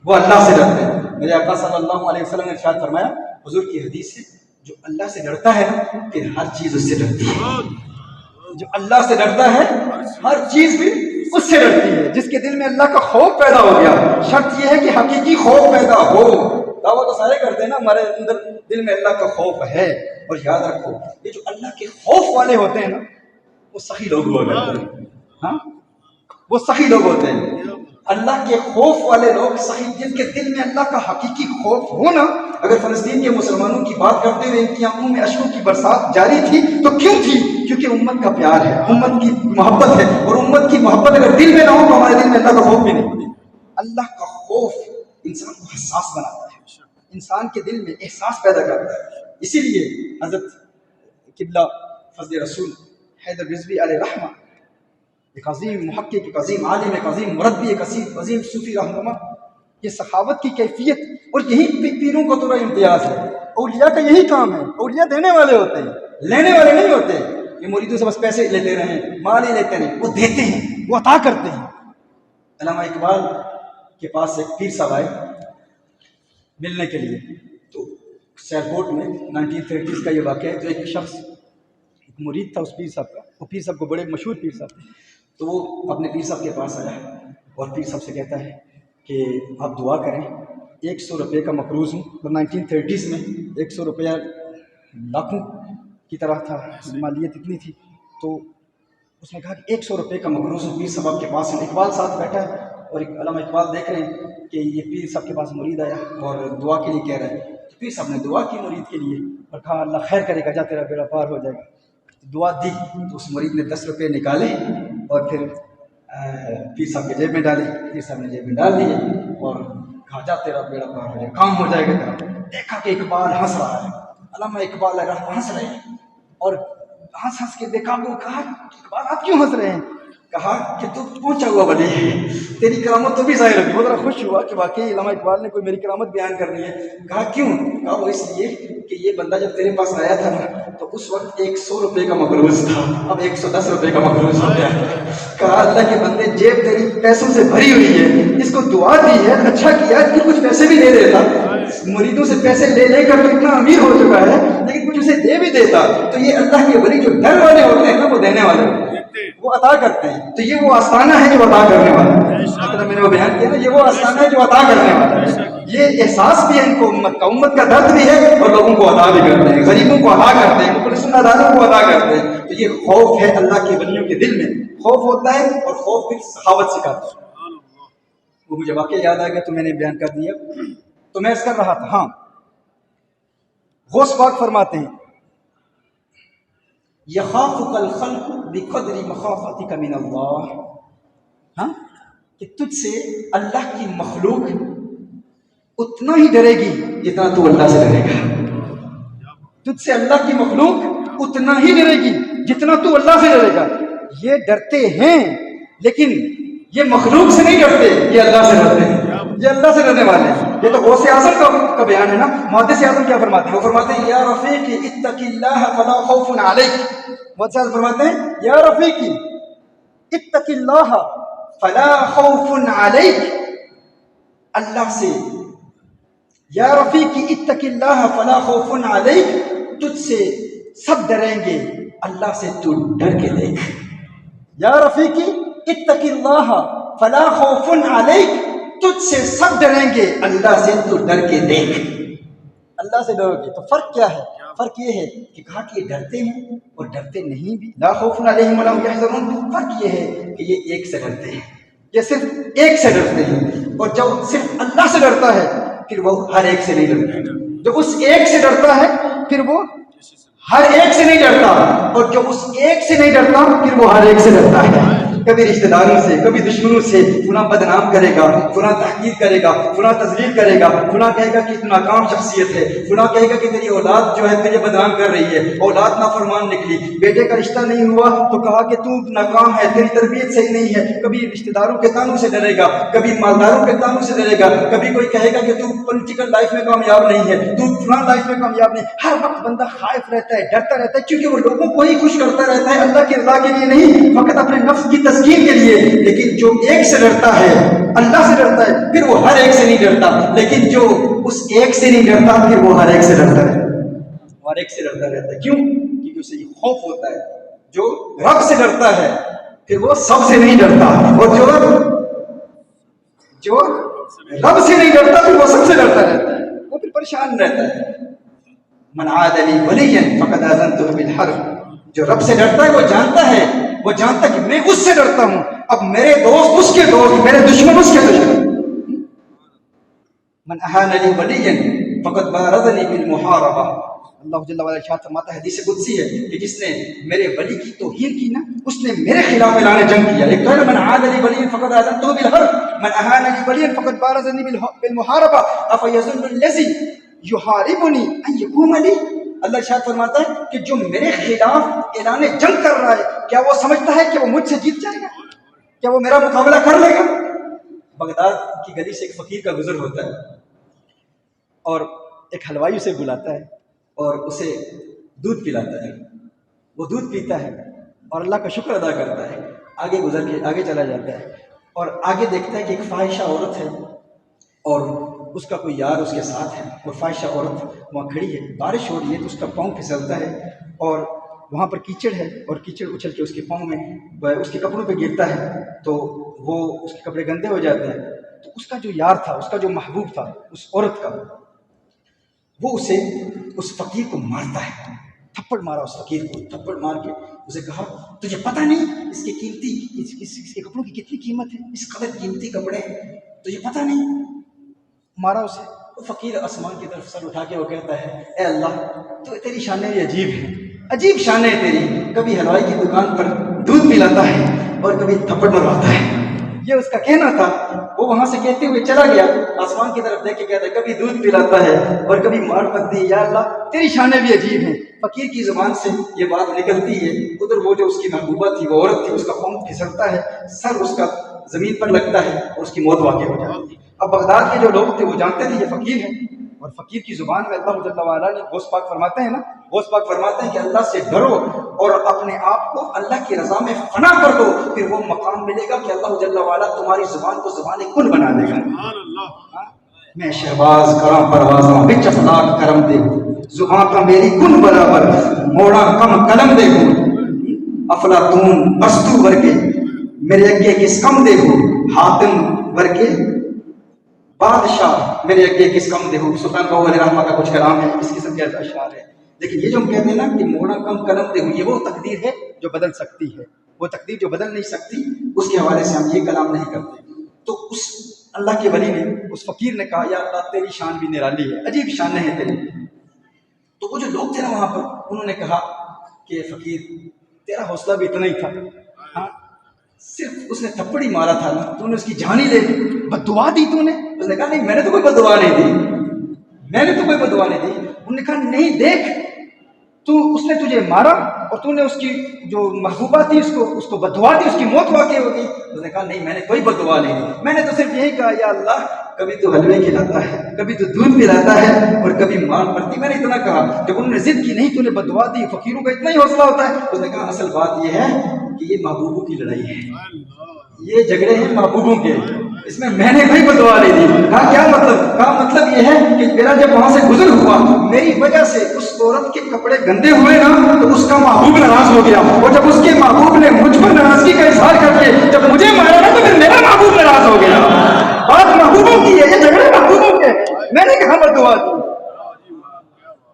وہ اللہ سے ڈرتے ہیں۔ میرے آقا صلی اللہ علیہ وسلم نے ارشاد فرمایا، حضور کی حدیث ہے، جو اللہ سے ڈرتا ہے نا پھر ہر چیز اس سے ڈرتی ہے، جو اللہ سے ڈرتا ہے ہر چیز بھی اس سے ڈرتی ہے۔ جس کے دل میں اللہ کا خوف پیدا ہو گیا، شرط یہ ہے کہ حقیقی خوف پیدا ہو۔ دعویٰ تو سارے کرتے ہیں نا ہمارے اندر دل میں اللہ کا خوف ہے، اور یاد رکھو یہ جو اللہ کے خوف والے ہوتے ہیں نا وہ سخی لوگ ہوا کرتے ہیں، ہاں وہ سخی لوگ ہوتے ہیں۔ اللہ کے خوف والے لوگ سخی، جن کے دل میں اللہ کا حقیقی خوف ہو نا۔ اگر فلسطین کے مسلمانوں کی بات کرتے ہوئے ان کی آنکھوں میں اشکوں کی برسات جاری تھی تو کیوں تھی؟ کیونکہ امت کا پیار ہے، امت کی محبت ہے، اور امت کی محبت اگر دل میں نہ ہو تو ہمارے دل میں اللہ کا خوف بھی نہیں۔ اللہ کا خوف انسان کو حساس بناتا ہے، انسان کے دل میں احساس پیدا کرتا ہے۔ اسی لیے حضرت قبلہ فضل رسول حیدر رضوی علیہ رحمہ، ایک عظیم محقق، ایک عظیم عالم، ایک عظیم مربی، ایک عظیم صوفی رہنما، یہ سخاوت کی کیفیت اور یہی پیروں کو تھوڑا امتیاز ہے۔ اولیاء کا یہی کام ہے، اولیاء دینے والے ہوتے ہیں، لینے والے نہیں ہوتے۔ یہ مریدوں سے بس پیسے لیتے رہیں، مال ہی لیتے رہیں، وہ دیتے ہیں، وہ عطا کرتے ہیں۔ علامہ اقبال کے پاس ایک پیر صاحب آئے ملنے کے لیے، تو سیالکوٹ میں 1930 کا یہ واقعہ ہے۔ تو ایک شخص، ایک مرید تھا اس پیر صاحب کا، وہ پیر صاحب کو بڑے مشہور پیر صاحب تھے، تو وہ اپنے پیر صاحب کے پاس آیا اور پیر صاحب سے کہتا ہے کہ آپ دعا کریں. 100 روپے کا مقروض ہوں، اور 1930s میں 100 روپیہ لاکھوں کی طرح تھا، مالیت اتنی تھی. تو اس نے کہا کہ 100 روپے کا مقروض ہوں، پیر صاحب کے پاس. اقبال ساتھ بیٹھا ہے اور علامہ اقبال دیکھ رہے ہیں کہ یہ پیر صاحب کے پاس مرید آیا اور دعا کے لیے کہہ رہا ہے. تو پیر صاحب نے دعا کی مرید کے لیے اور کہا اللہ خیر کرے گا، جا تیرا بیڑا پار ہو جائے گا. دعا دی تو اس مرید نے 10 روپے نکالے اور پھر پیر صاحب کے جیب میں ڈالے. پیر صاحب نے جیب میں ڈال دیے اور کہا جا تیرا بیڑا پار ہو جائے گا، کام ہو جائے گا تیرا. دیکھا کہ اقبال ہنس رہا ہے، علامہ اقبال ہنس رہے ہیں اور ہنس ہنس کے دیکھا کو کہا اقبال آپ کیوں ہنس رہے ہیں؟ کہا کہ تو پہنچا ہوا ولی ہے، تیری کرامت تو بھی ظاہر ہوگی. وہ ذرا خوش ہوا کہ واقعی علامہ اقبال نے کوئی میری کرامت بیان کرنی ہے. کہا کیوں؟ کہا وہ اس لیے کہ یہ بندہ جب تیرے پاس آیا تھا نا تو اس وقت 100 روپے کا مقروض تھا، اب 110 روپے کا مقروض ہو گیا. کہا اللہ کے بندے جیب تیری پیسوں سے بھری ہوئی ہے، اس کو دعا دی ہے، اچھا کیا کہ کچھ پیسے بھی دے دیتا. مریدوں سے پیسے لے لے کر تو اتنا امیر ہو چکا ہے لیکن کچھ اسے دے بھی دیتا. تو یہ اللہ کے ولی جو ڈر والے ہوتے ہیں نا وہ دینے والے ہوتے ہیں، وہ عطا کرتے ہیں. تو یہ وہ آستانہ ہے جو عطا کرنے والا ہے. مطلب میں نے وہ بیان کیا نا، یہ وہ آستانہ ہے جو عطا کرنے والا ہے. یہ احساس بھی ہے ان کو امت کا درد بھی ہے اور لوگوں کو عطا بھی کرتے ہیں، غریبوں کو عطا کرتے ہیں، مخلص ناداروں کو عطا کرتے ہیں. تو یہ خوف ہے اللہ کے ولیوں کے دل میں، خوف ہوتا ہے اور خوف پھر سخاوت سکھاتا ہے. وہ مجھے واقعہ یاد آ گیا تو میں نے بیان کر دیا. تو میں اس کر رہا تھا. ہاں، غوث پاک فرماتے ہیں یخافک الخلق بقدر مخافتک من اللہ، ہاں کہ تجھ سے اللہ کی مخلوق اتنا ہی ڈرے گی جتنا تو اللہ سے ڈرے گا. تجھ سے اللہ کی مخلوق اتنا ہی ڈرے گی جتنا تو اللہ سے ڈرے گا. یہ ڈرتے ہیں لیکن یہ مخلوق سے نہیں ڈرتے، یہ اللہ سے ڈرتے ہیں، یہ اللہ سے ڈرنے والے ہیں. یہ تو غوث اعظم کا بیان ہے نا. محدث اعظم کیا فرماتے ہیں؟ وہ فرماتے ہیں یا رفیقی اتق اللہ فلا خوف علیک. محدث اعظم فرماتے ہیں یا رفیقی اتق اللہ فلا خوف علیک. اللہ سے یا رفیقی اتق اللہ فلا خوف علیک، تجھ سے سب ڈریں گے، اللہ سے تو ڈر کے دیکھ. یا رفیقی اتق اللہ فلا خوف علیک، تجھ سے سب ڈریں گے، اللہ سے تو ڈر کے دیکھ. اللہ سے ڈرو گے. تو فرق کیا ہے؟ فرق یہ ہے کہ کہا کہ یہ ڈرتے ہیں اور ڈرتے نہیں بھی. لا خوف علیہم ولا هم يحزنون. فرق یہ ہے کہ یہ ایک سے ڈرتے ہیں، یہ صرف ایک سے ڈرتے ہیں. اور جب صرف اللہ سے ڈرتا ہے پھر وہ ہر ایک سے نہیں ڈرتا. جب اس ایک سے ڈرتا ہے پھر وہ ہر ایک سے نہیں ڈرتا، اور جو اس ایک سے نہیں ڈرتا پھر وہ ہر ایک سے ڈرتا ہے. کبھی رشتہ داروں سے، کبھی دشمنوں سے، فلاں بدنام کرے گا، فلاں تحقیر کرے گا، فلاں تذلیل کرے گا، فلاں کہے گا کہ تو ناکام شخصیت ہے، فلاں کہے گا کہ تیری اولاد جو ہے تجھے بدنام کر رہی ہے، اولاد نافرمان نکلی، بیٹے کا رشتہ نہیں ہوا تو کہا کہ تو ناکام ہے، تیری تربیت صحیح نہیں ہے. کبھی رشتہ داروں کے تانوں سے ڈرے گا، کبھی مالداروں کے تانوں سے ڈرے گا، کبھی کوئی کہے گا کہ تو پولیٹیکل لائف میں کامیاب نہیں ہے، تو فلاں لائف میں کامیاب نہیں. ہر وقت بندہ خائف رہتا ہے، ڈرتا رہتا ہے، کیونکہ وہ لوگوں کو ہی خوش کرتا رہتا ہے، اللہ کی رضا کے لیے نہیں، فقط اپنے نفس کی تسکین کے لیے. لیکن جو ایک سے ڈرتا ہے، اللہ سے ڈرتا ہے، پھر وہ ہر ایک سے نہیں ڈرتا. لیکن جو اس ایک سے نہیں ڈرتا پھر وہ ہر ایک سے ڈرتا ہے، ہر ایک سے ڈرتا رہتا ہے. کیوں؟ کیونکہ اسے یہ خوف ہوتا ہے. جو رب سے ڈرتا ہے پھر وہ سب سے نہیں ڈرتا، اور جو رب سے نہیں ڈرتا پھر وہ سب سے ڈرتا رہتا ہے، وہ پھر پریشان رہتا ہے. من عاد لی ولیا فقد آذنته بالحرب. جو رب سے ڈرتا ہے وہ جانتا ہے کہ میں اس سے ڈرتا ہوں، اب میرے دوست اس کے دوست، میرے دشمن اس کے دشمن. من احان لی ولیا فقد بارزنی بالمحاربہ. اللہ جل وعلا ارشاد فرماتا ہے، حدیث قدسی ہے کہ جس نے میرے ولی کی توہین کی نا اس نے میرے خلاف اعلان جنگ کیا. ایک تو ہے من عاد لی ولیا فقد آذنته بالحرب، من احان لی ولیا فقد بارزنی بالمحاربہ افیظن الذی یحاربنی ان یقوم لی. اللہ ارشاد فرماتا ہے کہ جو میرے خلاف اعلان جنگ کر رہا ہے کیا وہ سمجھتا ہے کہ وہ مجھ سے جیت جائے گا؟ کیا وہ میرا مقابلہ کر لے گا؟ بغداد کی گلی سے ایک فقیر کا گزر ہوتا ہے اور ایک حلوائی اسے بلاتا ہے اور اسے دودھ پلاتا ہے. وہ دودھ پیتا ہے اور اللہ کا شکر ادا کرتا ہے، آگے گزر کے آگے چلا جاتا ہے اور آگے دیکھتا ہے کہ ایک فاحشہ عورت ہے اور اس کا کوئی یار اس کے ساتھ ہے. اور فاحشہ عورت وہاں کھڑی ہے، بارش ہو رہی ہے تو اس کا پاؤں پھسلتا ہے اور وہاں پر کیچڑ ہے اور کیچڑ اچھل کے اس کے پاؤں میں اس کے کپڑوں پہ گرتا ہے تو وہ اس کے کپڑے گندے ہو جاتے ہیں. تو اس کا جو یار تھا، اس کا جو محبوب تھا اس عورت کا، وہ اسے اس فقیر کو مارتا ہے، تھپڑ مارا اس فقیر کو، تھپڑ مار کے اسے کہا تجھے پتہ نہیں اس کے قیمتی اس کے کپڑوں کی کتنی قیمت ہے، اس قدر قیمتی کپڑے ہیں، تجھے پتہ نہیں، مارا اسے۔ وہ فقیر آسمان کی طرف سر اٹھا کے وہ کہتا ہے اے اللہ تو تیری شانیں بھی عجیب ہیں، عجیب شانیں تیری، کبھی حلوائی کی دکان پر دودھ پلاتا ہے اور کبھی تھپڑ مرواتا ہے۔ یہ اس کا کہنا تھا۔ وہ وہاں سے کہتے ہوئے چلا گیا، آسمان کی طرف دیکھ کے کہتا ہے کبھی دودھ پلاتا ہے اور کبھی مار پڑتی ہے، یا اللہ تیری شانیں بھی عجیب ہیں۔ فقیر کی زبان سے یہ بات نکلتی ہے، ادھر وہ جو اس کی محبوبہ تھی، وہ عورت تھی، اس کا پاؤں پھسلتا ہے، سر اس کا زمین پر لگتا ہے اور اس کی موت واقع ہو جاتی ہے۔ اب بغداد کے جو لوگ تھے وہ جانتے تھے یہ فقیر ہے، اور فقیر کی زبان میں اللہ جل وعلا نے غوث پاک فرماتے ہیں نا، غوث پاک فرماتے ہیں کہ اللہ سے ڈرو اور اپنے آپ کو اللہ کی رضا میں فنا کر دو، پھر وہ مقام ملے گا کہ اللہ جل وعلا تمہاری زبان کو زبان کن بنا دے گا۔ میں شہباز کراں پروازاں وچ افلاک کرم دے زبان کا میری کن برابر موڑا کم قلم دے افلاطون ارسطو ورگے میرے اگے کس کم دے ہو، حاتم ورگے بادشاہ میرے اگے کس کم دے ہو۔ سلطان بہو علیہ رحمہ کا کچھ کلام ہے، اس قسم کے اشعار ہے۔ لیکن یہ جو ہم کہتے ہیں نا کہ موڑا کم قلم دے ہو، یہ وہ تقدیر ہے جو بدل سکتی ہے، وہ تقدیر جو بدل نہیں سکتی، اس کے حوالے سے ہم یہ کلام نہیں کرتے۔ تو اس اللہ کے ولی نے، اس فقیر نے کہا یا اللہ تیری شان بھی نرالی ہے، عجیب شانیں ہیں تیری۔ تو وہ جو لوگ تھے نا وہاں پر، انہوں نے کہا کہ فقیر تیرا حوصلہ بھی اتنا ہی تھا، ہاں صرف اس نے تھپڑ ہی مارا تھا نا، تو نے اس کی جان ہی لے لی، بد دعا دی تو نے؟ اس نے کہا نہیں میں نے تو کوئی بد دعا نہیں دی، میں نے تو کوئی بد دعا نہیں دی۔ انہوں نے کہا نہیں دیکھ تو اس نے تجھے مارا اور تو نے اس کی جو محبوبہ تھی اس کو بد دعا دی، اس کی موت واقع ہو گئی۔ اس نے کہا نہیں میں نے کوئی بد دعا نہیں دی، میں نے تو صرف یہی کہا یا اللہ کبھی تو حلوے کھلاتا ہے، کبھی تو دودھ پلاتا ہے اور کبھی مار پڑتی، میں نے اتنا کہا۔ جب انہوں نے ضد کی نہیں تو نے بد دعا دی، فقیروں کا اتنا ہی حوصلہ ہوتا ہے۔ اس نے کہا اصل بات یہ ہے کہ یہ محبوبوں کی لڑائی ہے، یہ جھگڑے ہیں محبوبوں کے، اس میں نے کوئی بد دعا نہیں دی۔ کہا کیا مطلب؟ کہا مطلب یہ ہے کہ میرا جب وہاں سے گزر ہوا میری وجہ سے اس عورت کے کپڑے گندے ہوئے نا تو اس کا محبوب ناراض ہو گیا، اور جب اس کے محبوب نے مجھ پر ناراضگی کا اظہار کر کے جب مجھے مارا نا تو پھر میرا محبوب ناراض ہو گیا۔ بات محبوبوں کی ہے، یہ جھگڑے محبوبوں کے، میں نے کہاں بد دعا دی،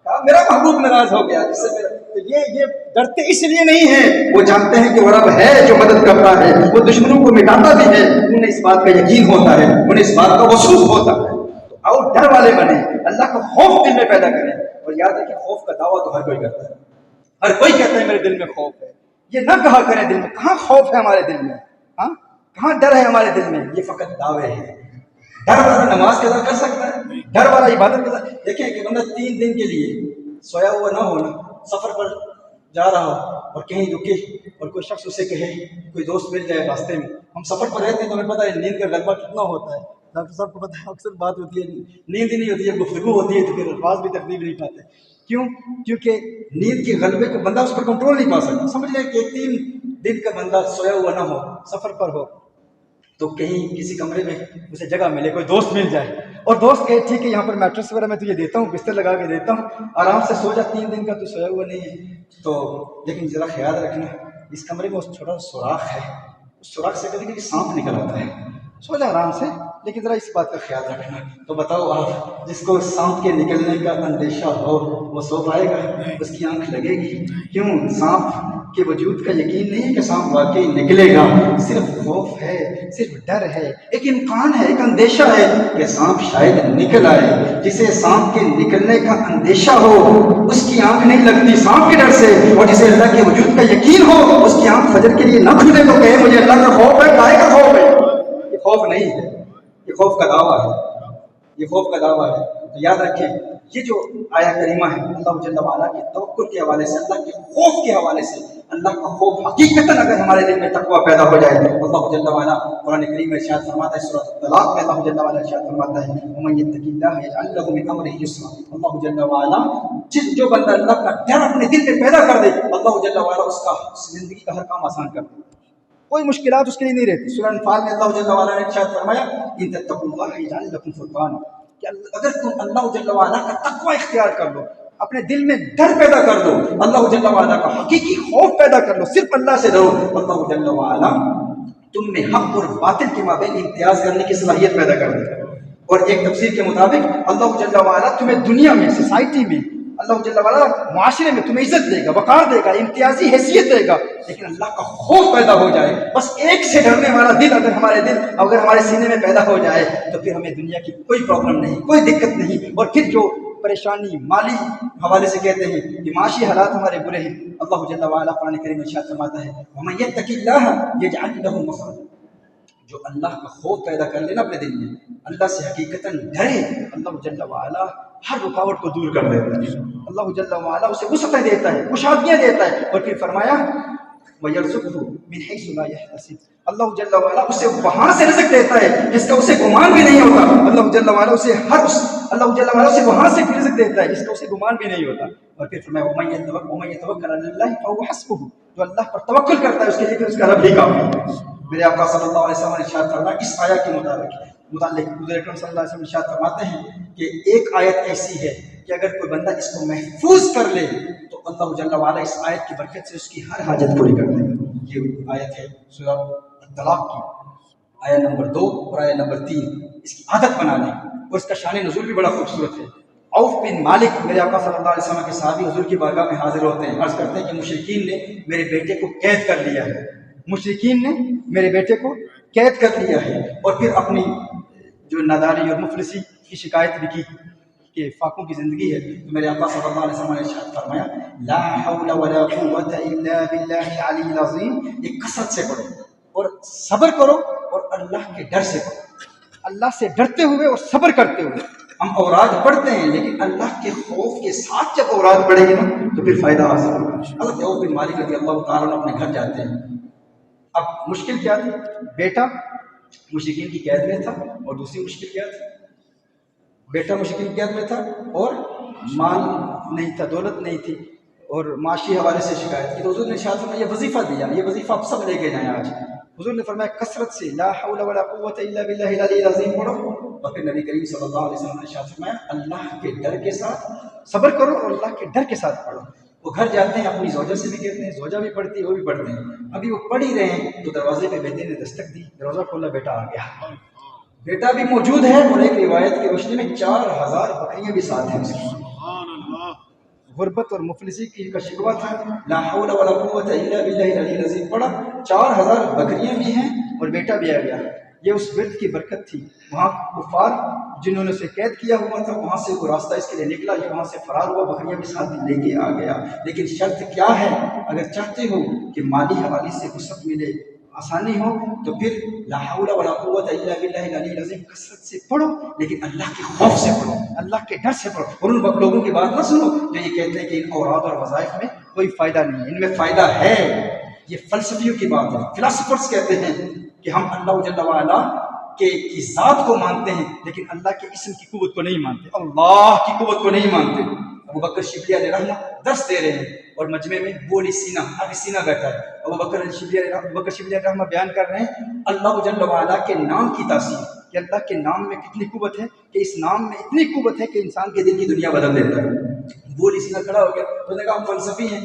کہا میرا محبوب ناراض ہو گیا جس سے میرا۔ تو یہ ڈرتے اس لیے نہیں ہے، وہ جانتے ہیں کہ وہ رب ہے جو مدد کرتا ہے، وہ دشمنوں کو مٹاتا بھی ہے، انہیں اس بات کا یقین ہوتا ہے، انہیں اس بات کا وصول ہوتا ہے۔ تو آؤ ڈر والے بنے، اللہ کا خوف دل میں پیدا کریں، اور یاد رکھیں خوف کا دعویٰ تو ہر کوئی کرتا ہے، ہر کوئی کہتا ہے میرے دل میں خوف ہے۔ یہ نہ کہا کریں دل میں، کہاں خوف ہے ہمارے دل میں، ہاں کہاں ڈر ہے ہمارے دل میں، یہ فقط دعوے ہیں۔ ڈر والا نماز قضا کر سکتا ہے، ڈر والا عبادت قضا۔ دیکھیں کہ بندہ 3 دن کے لیے سویا ہوا نہ ہونا، سفر پر جا رہا ہو اور کہیں رکے اور کوئی شخص اسے کہے، کوئی دوست مل جائے راستے میں، ہم سفر پر رہتے ہیں تو ہمیں پتہ ہے نیند کا غلبہ کتنا ہوتا ہے، ڈاکٹر صاحب کو پتہ ہے اکثر بات ہوتی ہے نیند ہی نہیں ہوتی ہے، گفتگو ہوتی ہے تو پھر الفاظ بھی ترتیب نہیں پاتے، کیوں؟ کیونکہ نیند کے غلبے کو بندہ اس پر کنٹرول نہیں پا سکتا۔ سمجھ لیں کہ 3 دن کا بندہ سویا ہوا نہ ہو، سفر پر ہو، تو کہیں کسی کمرے میں اسے جگہ ملے، کوئی دوست مل جائے اور دوست کہے ٹھیک ہے یہاں پر میٹرس وغیرہ میں تجھے دیتا ہوں، بستر لگا کے دیتا ہوں، آرام سے سو جا، 3 دن کا تو سویا ہوا نہیں ہے تو، لیکن ذرا خیال رکھنا اس کمرے میں اس چھوٹا سوراخ ہے، اس سوراخ سے کبھی کبھی سانپ نکل آتا ہے، سو جا آرام سے، لیکن ذرا اس بات کا خیال رکھنا۔ تو بتاؤ آپ جس کو سانپ کے نکلنے کا اندیشہ ہو وہ سو پائے گا؟ اس کی آنکھ لگے گی؟ کیوں؟ سانپ کے وجود کا یقین نہیں ہے کہ سانپ واقعی نکلے گا، صرف خوف ہے، صرف ڈر ہے، ایک امکان ہے، ایک اندیشہ ہے کہ سانپ شاید نکل آئے۔ جسے سانپ کے نکلنے کا اندیشہ ہو اس کی آنکھ نہیں لگتی سانپ کے ڈر سے، اور جسے اللہ کے وجود کا یقین ہو اس کی آنکھ فجر کے لیے نہ کھلے تو کہے مجھے اللہ کا خوف ہے، کائے کا خوف ہے؟ یہ خوف نہیں ہے، یہ خوف کا دعویٰ ہے، یہ خوف کا دعویٰ ہے۔ تو یاد رکھیں یہ جو آیا کریمہ ہے اللہ جل وعلا کے توکل کے حوالے سے، اللہ کے خوف کے حوالے سے، اللہ کا خوف حقیقتاً اگر ہمارے دل میں تقویٰ پیدا ہو جائے تو اللہ جل وعلا قرآن کریم میں ارشاد فرماتا ہے، سورۃ الطلاق میں اللہ جل وعلا ارشاد فرماتا ہے وَمَن يَتَّقِ اللَّهَ يَجْعَل لَّهُ مِنْ أَمْرِهِ يُسْرًا۔ اللہ جل وعلا جو بندہ اللہ کا ڈر اپنے دل میں پیدا کر دے اللہ جل وعلا اس کا زندگی کا ہر کام آسان کر دے، کوئی مشکلات اس کے لیے نہیں رہتی۔ سورہ انفال میں اللہ جل وعلا نے ارشاد فرمایا ان تتقوا اللہ یجعل لکم فرقانا، کہ اگر تم اللہ جل وعلا کا تقوی اختیار کر لو، اپنے دل میں ڈر پیدا کر دو، اللہ جل وعلا کا حقیقی خوف پیدا کر لو، صرف اللہ سے ڈرو، اللہ جل وعلا تم میں حق اور باطل کے مابین امتیاز کرنے کی صلاحیت پیدا کر دے گا۔ اور ایک تفسیر کے مطابق اللہ جل وعلا تمہیں دنیا میں، سوسائٹی میں، اللہ جل وعلا معاشرے میں تمہیں عزت دے گا، وقار دے گا، امتیازی حیثیت دے گا، لیکن اللہ کا خوف پیدا ہو جائے، بس ایک سے ڈرنے والا دل اگر ہمارے سینے میں پیدا ہو جائے تو پھر ہمیں دنیا کی کوئی پرابلم نہیں، کوئی دقت نہیں۔ اور پھر جو پریشانی مالی حوالے سے کہتے ہیں کہ معاشی حالات ہمارے برے ہیں، اللہ جل وعلا قرآن کریم میں ارشاد فرماتا ہے وَمَن يَتَّقِ اللَّهَ يَجْعَلْ لَهُ مَخْرَجًا، جو اللہ کا خوف پیدا کر لینا اپنے دل میں، اللہ سے حقیقتاً ڈرے، اللہ جل وعلا ہر رکاوٹ کو دور کر دیتا ہے، اللہ جل وعلا اسے وسعتیں دیتا ہے، کشادگیاں دیتا ہے، اور پھر فرمایا وَيَرْزُقْهُ مِنْ حَيْثُ لَا يَحْتَسِبُ، اللہ جل وعلا اسے وہاں سے رزق دیتا ہے جس کا اسے گمان بھی نہیں ہوتا، اللہ جل وعلا اسے وہاں سے رزق دیتا ہے جس کا اسے گمان بھی نہیں ہوتا، اور پھر فرمایا وَمَن يَتَوَكَّلْ عَلَى اللَّهِ فَهُوَ حَسْبُهُ، جو اللہ پر توکل کرتا ہے اس کے لیے اس کا رب ہی کافی ہے۔ میرے آقا صلی اللہ علیہ وسلم نے ارشاد فرمایا اس آیت کے متعلق حضور اکرم صلی اللہ علیہ وسلم ارشاد فرماتے ہیں کہ ایک آیت ایسی ہے کہ اگر کوئی بندہ اس کو محفوظ کر لے تو اللہ جل وعلا اس آیت کی برکت سے اس کی ہر حاجت پوری کر دے گا۔ یہ آیت ہے سورہ طلاق کی آیت نمبر 2 اور آیت نمبر 3، اس کی عادت بنا لیں، اور اس کا شان نزول بھی بڑا خوبصورت ہے۔ عوف بن مالک میرے آقا صلی اللہ علیہ وسلم کے صحابی حضور کی بارگاہ میں حاضر ہوتے ہیں، عرض کرتے ہیں کہ مشرکین نے میرے بیٹے کو قید کر لیا ہے، مشرکین نے میرے بیٹے کو قید کر لیا ہے، اور پھر اپنی جو ناداری اور مفلسی کی شکایت بھی کی کہ فاقوں کی زندگی ہے، تو میرے آقا صلی اللہ علیہ وسلم نے ارشاد فرمایا لا حول ولا قوت الا باللہ العلی العظیم، یہ کثرت سے پڑھو اور صبر کرو اور اللہ کے ڈر سے پڑھو، اللہ سے ڈرتے ہوئے اور صبر کرتے ہوئے۔ ہم اوراد پڑھتے ہیں لیکن اللہ کے خوف کے ساتھ جب اوراد پڑھیں گے نا تو پھر فائدہ حاصل ہوگا۔ حضرت عوف بن مالک رضی اللہ تعالیٰ عنہ اپنے گھر جاتے ہیں، اب مشکل کیا تھی؟ بیٹا مشرکین کی قید میں تھا، اور دوسری مشکل کیا تھی؟ بیٹا مشرکین کی قید میں تھا اور مال نہیں تھا، دولت نہیں تھی، اور معاشی حوالے سے شکایت کی، تو حضور نے ارشاد فرمایا یہ وظیفہ دیا، یہ وظیفہ آپ سب لے کے جائیں آج۔ حضور نے فرمایا کثرت سے لا حول ولا قوت الا باللہ العلی العظیم پڑھو، اور پھر نبی کریم صلی اللہ علیہ وسلم نے ارشاد فرمایا اللہ کے ڈر کے ساتھ صبر کرو اور اللہ کے ڈر کے ساتھ پڑھو۔ وہ گھر جاتے ہیں، اپنی زوجہ سے بھی کہتے ہیں، زوجہ بھی پڑھتی ہے، وہ بھی پڑھتے ہیں، ابھی وہ پڑھ ہی رہے ہیں تو دروازے پہ بیٹے نے دستک دی، دروازہ کھولا، بیٹا آ گیا، بیٹا بھی موجود ہے، اور ایک روایت کی روشنی میں 4000 بکریاں بھی ساتھ ہیں اس کی۔ غربت اور مفلسی کی کا شکوہ تھا، لا حول ولا قوت الا باللہ العلی العظیم پڑھا، 4000 بکریاں بھی ہیں اور بیٹا بھی آ گیا۔ یہ اس ورد کی برکت تھی۔ وہاں کفار جنہوں نے اسے قید کیا ہوا تھا وہاں سے وہ راستہ اس کے لیے نکلا، یہ وہاں سے فرار ہوا، بکریاں بھی ساتھ لے کے آ گیا۔ لیکن شرط کیا ہے؟ اگر چاہتے ہو کہ مالی حوالے سے وسعت ملے، آسانی ہو، تو پھر لا حول ولا قوت الا باللہ العلی العظیم کثرت سے پڑھو، لیکن اللہ کے خوف سے پڑھو، اللہ کے ڈر سے پڑھو، اور ان لوگوں کی بات نہ سنو جو یہ کہتے ہیں کہ ان اوراد اور وظائف میں کوئی فائدہ نہیں ہے، ان میں فائدہ ہے۔ یہ فلسفیوں کی بات ہے، فلاسفرز کہتے ہیں کہ ہم اللہ جل وعلا کی ذات کو مانتے ہیں لیکن اللہ کے اسم کی قوت کو نہیں مانتے، اللہ کی قوت کو نہیں مانتے۔ ابو بکر شبلی علیہ رحمہ درس دے رہے ہیں اور مجمع میں بولی سینہ ابھی سینہ بیٹھا ہے، ابو بکر شبلی علیہ رحمہ بیان کر رہے ہیں اللہ جل وعلا کے نام کی تاثیر، کہ اللہ کے نام میں کتنی قوت ہے، کہ اس نام میں اتنی قوت ہے کہ انسان کے دل کی دنیا بدل دیتا ہے۔ بولی سینہ کھڑا ہو گیا، تو نے کہا ہم فلسفی ہیں،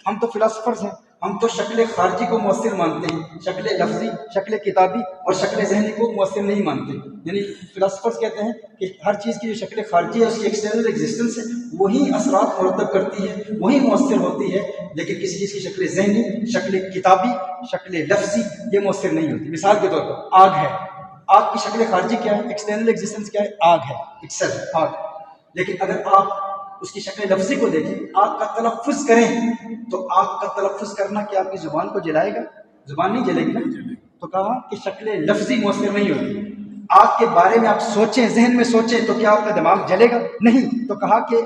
ہم تو فلاسفرز ہیں، ہم تو شکل خارجی کو مؤثر مانتے ہیں، شکل لفظی، شکل کتابی اور شکل ذہنی کو مؤثر نہیں مانتے۔ یعنی فلاسفرز کہتے ہیں کہ ہر چیز کی جو شکل خارجی ہے اس کی ایکسٹرنل ایگزسٹنس ہے وہی اثرات مرتب کرتی ہے، وہی مؤثر ہوتی ہے، لیکن کسی چیز کی شکل ذہنی، شکل کتابی، شکل لفظی یہ مؤثر نہیں ہوتی۔ مثال کے طور پر آگ ہے، آگ کی شکل خارجی کیا ہے؟ ایکسٹرنل ایگزسٹنس کیا ہے؟ آگ ہے، اٹسیلف آگ، لیکن اگر آپ اس کی شکل لفظی کو دیکھیں، آگ کا تلفظ کریں تو آگ کا تلفظ کرنا کیا آپ کی زبان کو جلائے گا؟ زبان نہیں جلے گی نا۔ تو کہا کہ شکل لفظی مؤثر نہیں ہوتی۔ آگ کے بارے میں آپ سوچیں، ذہن میں سوچیں تو کیا آپ کا دماغ جلے گا؟ نہیں۔ تو کہا کہ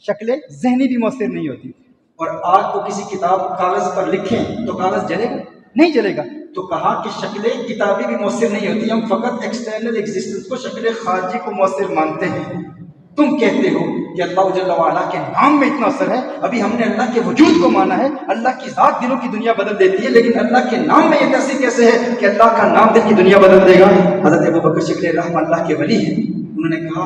شکل ذہنی بھی مؤثر نہیں ہوتی۔ اور آگ کو کسی کتاب کاغذ پر لکھیں تو کاغذ جلے گا؟ نہیں جلے گا۔ تو کہا کہ شکل کتابی بھی مؤثر نہیں ہوتی، ہم فقط ایکسٹرنل ایگزسٹنس کو، شکل خارجی کو مؤثر مانتے ہیں۔ تم کہتے ہو کہ اللہ جل وعلا کے نام میں اتنا اثر ہے، ابھی ہم نے اللہ کے وجود کو مانا ہے، اللہ کی ذات دلوں کی دنیا بدل دیتی ہے، لیکن اللہ کے نام میں یہ تاثیر کیسے ہے کہ اللہ کا نام دل کی دنیا بدل دے گا؟ حضرت ابو بکر شبلی رحمہ اللہ کے ولی ہیں، انہوں نے کہا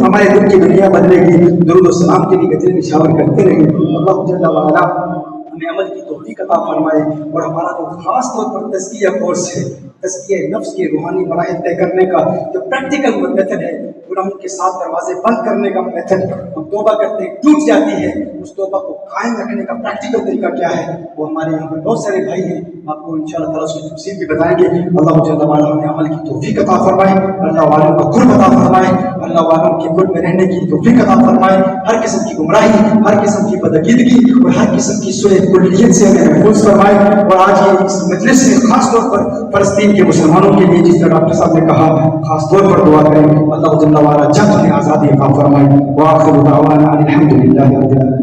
ہمارے دل کی دنیا بدلے گی. درود و سلام کے لیے گجرے نشاور کرتے رہیں. اللہ جل وعلا ہمیں عمل کی توفیق عطا فرمائے. اور ہمارا جو خاص طور پر تزکیہ کورس ہے، تزکیہ نفس کے روحانی مراحل طے کرنے کا جو پریکٹیکل میتھڈ ہے، گناہوں کے ساتھ دروازے بند کرنے کا میتھڈ، ہم توبہ کرتے ہیں ٹوٹ جاتی ہے، اس توبہ کو قائم رکھنے کا پریکٹیکل طریقہ کیا ہے، وہ ہمارے یہاں پر بہت سارے بھائی ہیں، آپ کو انشاءاللہ تعالیٰ اس کی تفصیل بھی بتائیں گے. اللہ جل وعلا ہمیں عمل کی توفیق عطا فرمائے، اللہ والوں کا قرب عطا فرمائے، اللہ والوں کے قرب میں رہنے کی توفیق عطا فرمائے. ہر قسم کی گمراہی، ہر قسم کی بدعقیدگی اور ہر قسم کی سوء کلیت سے ہمیں محفوظ فرمائے. اور آج یہ اس مجلس میں خاص طور پر فلسطین کے مسلمانوں کے لیے، جس طرح ڈاکٹر صاحب نے کہا، خاص طور پر دعا کریں. اللہ جل وعلا جلد انہیں آزادی عطا فرمائے. وآخر دعوانا الحمد للہ رب العالمین.